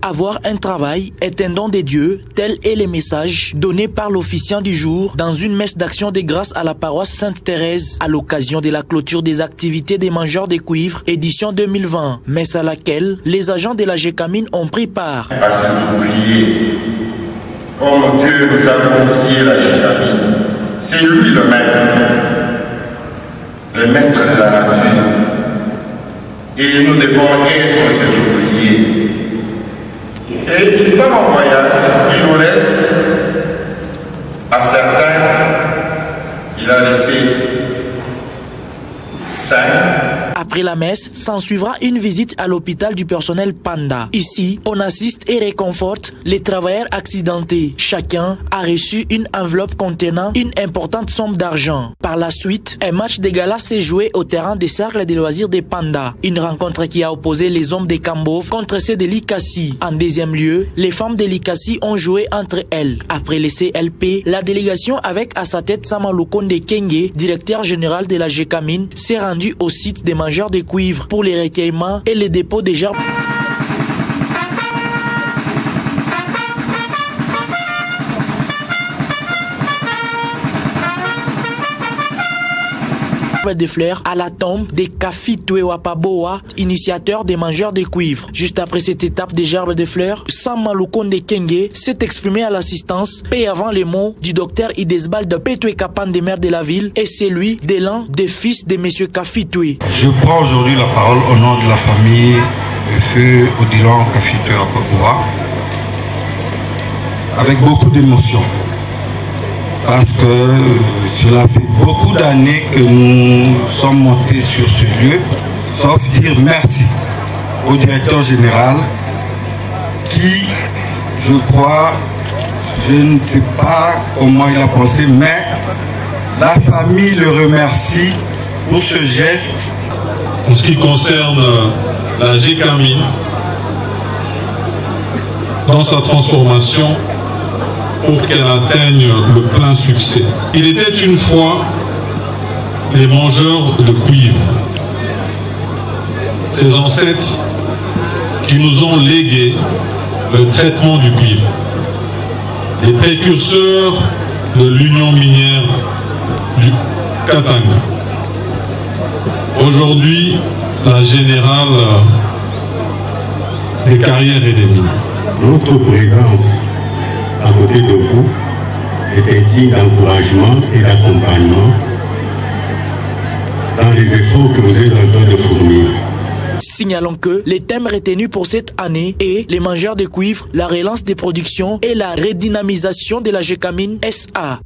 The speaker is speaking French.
Avoir un travail est un don de Dieu, tel est le message donné par l'officiant du jour dans une messe d'action de grâce à la paroisse Sainte-Thérèse à l'occasion de la clôture des activités des mangeurs de cuivre édition 2020, messe à laquelle les agents de la GECAMIN ont pris part. À ces ouvriers, comme Dieu nous a confié la GECAMIN, c'est lui le maître de la nature, et nous devons être ses ouvriers. Et dans mon voyage, il nous laisse à certains, il a laissé 5. Après la messe, s'ensuivra une visite à l'hôpital du personnel Panda. Ici, on assiste et réconforte les travailleurs accidentés. Chacun a reçu une enveloppe contenant une importante somme d'argent. Par la suite, un match de gala s'est joué au terrain des cercles de loisirs des Panda. Une rencontre qui a opposé les hommes des Kambov contre ceux de l'Ikassi. En deuxième lieu, les femmes de l'Ikassi ont joué entre elles. Après les CLP, la délégation avec à sa tête Samaloukonde Kenge, directeur général de la GECAMIN, s'est rendue au site des mangeurs de cuivre pour les recueillements et les dépôts des gerbes de fleurs à la tombe des Kafitwe Wapaboa, initiateur des mangeurs de cuivre. Juste après cette étape des gerbes de fleurs, Samaloukonde Kenge s'est exprimé à l'assistance et avant les mots du docteur Idesbal de Petwe Kapan des maires de la ville et celui de l'un des fils de monsieur Kafitwe. Je prends aujourd'hui la parole au nom de la famille de feu Odilon Kafitwe Wapaboa avec beaucoup d'émotion. Parce que cela fait beaucoup d'années que nous sommes montés sur ce lieu, sauf dire merci au directeur général qui, je crois, je ne sais pas comment il a pensé, mais la famille le remercie pour ce geste. En ce qui concerne la GECAMIN, dans sa transformation, pour qu'elle atteigne le plein succès. Il était une fois les mangeurs de cuivre, ces ancêtres qui nous ont légué le traitement du cuivre, les précurseurs de l'union minière du Katanga. Aujourd'hui, la générale des carrières et des mines. Notre présence à côté de vous est un signe d'encouragement et d'accompagnement dans les efforts que vous êtes en train de fournir. Signalons que les thèmes retenus pour cette année est les mangeurs de cuivre, la relance des productions et la redynamisation de la GECAMIN SA.